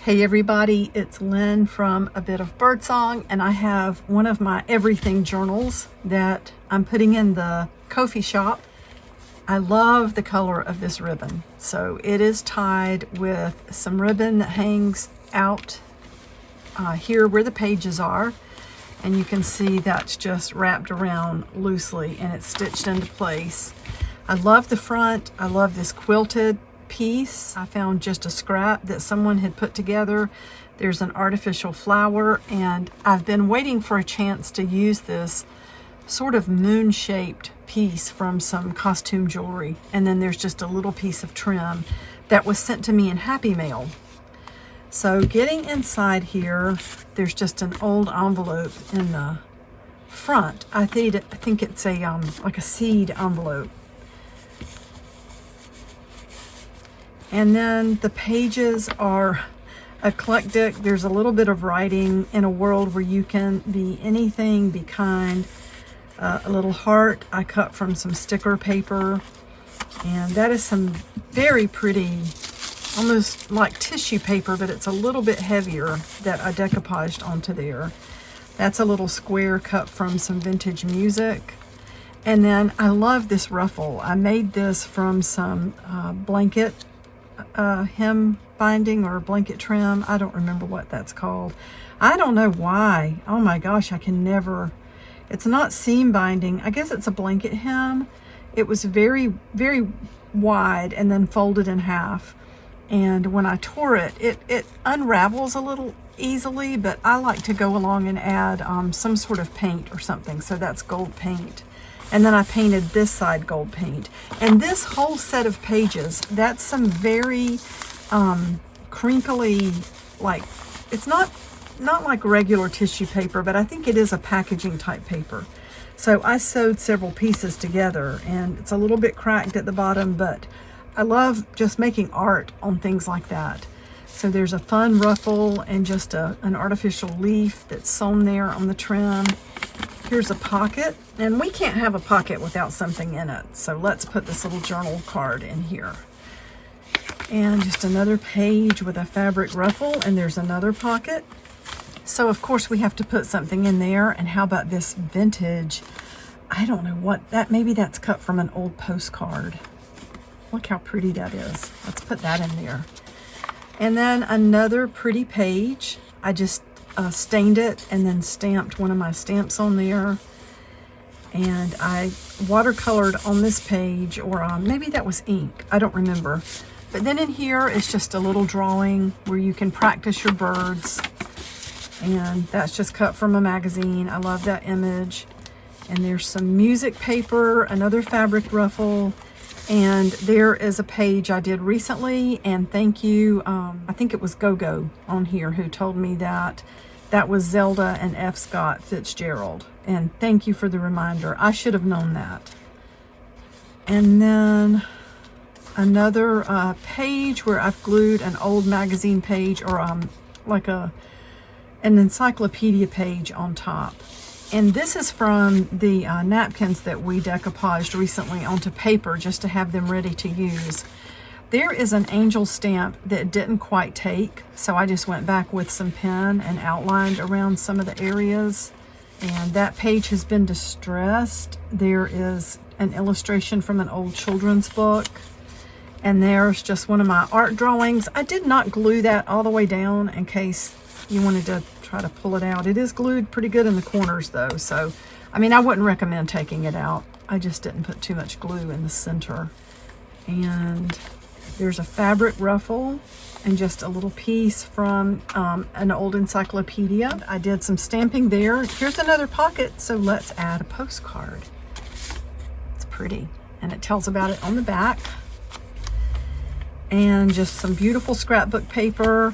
Hey everybody, it's Lynn from A Bit of Birdsong, and I have one of my everything journals that I'm putting in the Ko-fi shop. I love the color of this ribbon. So it is tied with some ribbon that hangs out here where the pages are. And you can see that's just wrapped around loosely and it's stitched into place. I love the front. I love this quilted piece. I found just a scrap that someone had put together. There's an artificial flower, and I've been waiting for a chance to use this sort of moon-shaped piece from some costume jewelry. And then there's just a little piece of trim that was sent to me in Happy Mail. So getting inside here, there's just an old envelope in the front. I think it's a like a seed envelope. And then the pages are eclectic. There's a little bit of writing in a world where you can be anything, be kind. A little heart I cut from some sticker paper. And that is some very pretty, almost like tissue paper, but it's a little bit heavier that I decoupaged onto there. That's a little square cut from some vintage music. And then I love this ruffle. I made this from some blanket hem binding or blanket trim. I don't remember what that's called. I don't know why. Oh my gosh, I can never. It's not seam binding. I guess it's a blanket hem. It was very, very wide and then folded in half. And when I tore it, it unravels a little easily, but I like to go along and add some sort of paint or something. So that's gold paint. And then I painted this side gold paint. And this whole set of pages, that's some very crinkly, like, it's not like regular tissue paper, but I think it is a packaging type paper. So I sewed several pieces together, and it's a little bit cracked at the bottom, but I love just making art on things like that. So there's a fun ruffle and just an artificial leaf that's sewn there on the trim. Here's a pocket, and we can't have a pocket without something in it. So let's put this little journal card in here. And just another page with a fabric ruffle, and there's another pocket. So of course we have to put something in there. And how about this vintage, I don't know what that, maybe that's cut from an old postcard. Look how pretty that is. Let's put that in there. And then another pretty page. I just stained it and then stamped one of my stamps on there. And I watercolored on this page, or maybe that was ink. I don't remember. But then in here is just a little drawing where you can practice your birds. And that's just cut from a magazine. I love that image. And there's some music paper, another fabric ruffle. And there is a page I did recently, and thank you, I think it was Go-Go on here who told me that that was Zelda and F. Scott Fitzgerald. And thank you for the reminder. I should have known that. And then another page where I've glued an old magazine page, or like an encyclopedia page on top. And this is from the napkins that we decoupaged recently onto paper just to have them ready to use. There is an angel stamp that didn't quite take, so I just went back with some pen and outlined around some of the areas. And that page has been distressed. There is an illustration from an old children's book. And there's just one of my art drawings. I did not glue that all the way down in case you wanted to try to pull it out. It is glued pretty good in the corners though, so I mean, I wouldn't recommend taking it out. I just didn't put too much glue in the center. And there's a fabric ruffle and just a little piece from an old encyclopedia. I did some stamping there. Here's another pocket, so let's add a postcard. It's pretty, and it tells about it on the back. And just some beautiful scrapbook paper.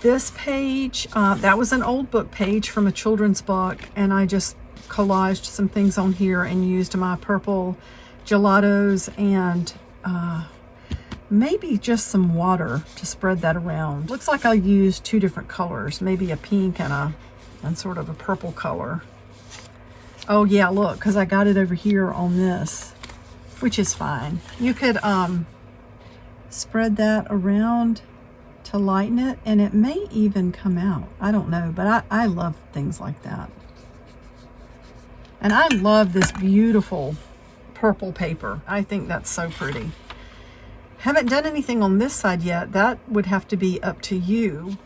This page, that was an old book page from a children's book, and I just collaged some things on here and used my purple gelatos and maybe just some water to spread that around. Looks like I used two different colors, maybe a pink and sort of a purple color. Oh yeah, look, because I got it over here on this, which is fine. You could spread that around to lighten it, and it may even come out. I don't know, but I love things like that. And I love this beautiful purple paper. I think that's so pretty. Haven't done anything on this side yet. That would have to be up to you.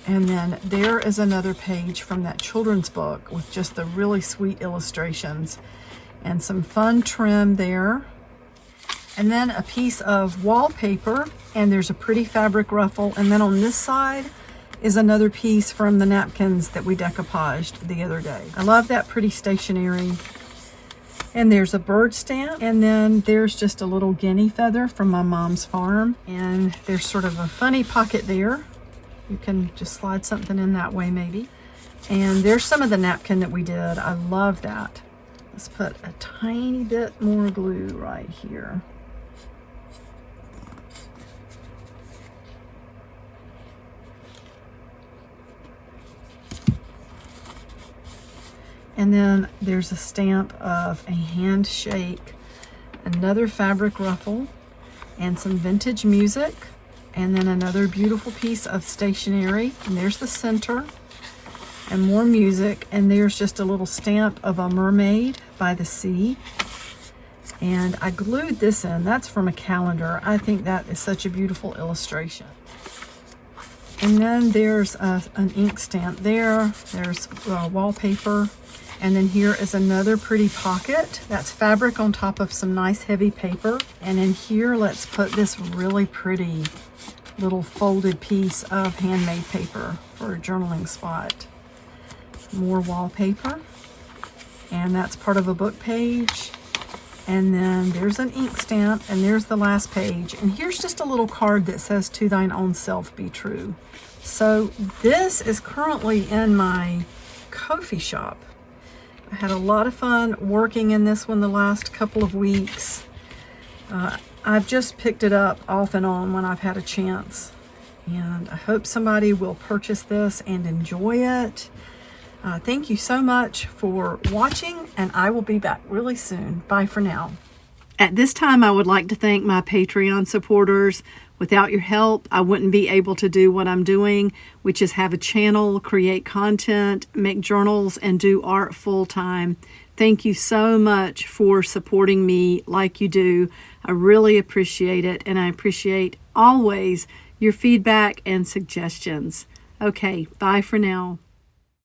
And then there is another page from that children's book with just the really sweet illustrations and some fun trim there. And then a piece of wallpaper, and there's a pretty fabric ruffle. And then on this side is another piece from the napkins that we decoupaged the other day. I love that pretty stationery. And there's a bird stamp, and then there's just a little guinea feather from my mom's farm. And there's sort of a funny pocket there. You can just slide something in that way maybe. And there's some of the napkin that we did. I love that. Let's put a tiny bit more glue right here. And then there's a stamp of a handshake, another fabric ruffle, and some vintage music, and then another beautiful piece of stationery. And there's the center, and more music, and there's just a little stamp of a mermaid by the sea. And I glued this in. That's from a calendar. I think that is such a beautiful illustration. And then there's an ink stamp there. There's wallpaper. And then here is another pretty pocket. That's fabric on top of some nice heavy paper. And in here, let's put this really pretty little folded piece of handmade paper for a journaling spot. More wallpaper. And that's part of a book page. And then there's an ink stamp, and there's the last page. And here's just a little card that says, "To thine own self be true." So this is currently in my Ko-fi shop. I had a lot of fun working in this one the last couple of weeks. I've just picked it up off and on when I've had a chance. And I hope somebody will purchase this and enjoy it. Thank you so much for watching, and I will be back really soon. Bye for now. At this time, I would like to thank my Patreon supporters. Without your help, I wouldn't be able to do what I'm doing, which is have a channel, create content, make journals, and do art full time. Thank you so much for supporting me like you do. I really appreciate it, and I appreciate always your feedback and suggestions. Okay, bye for now.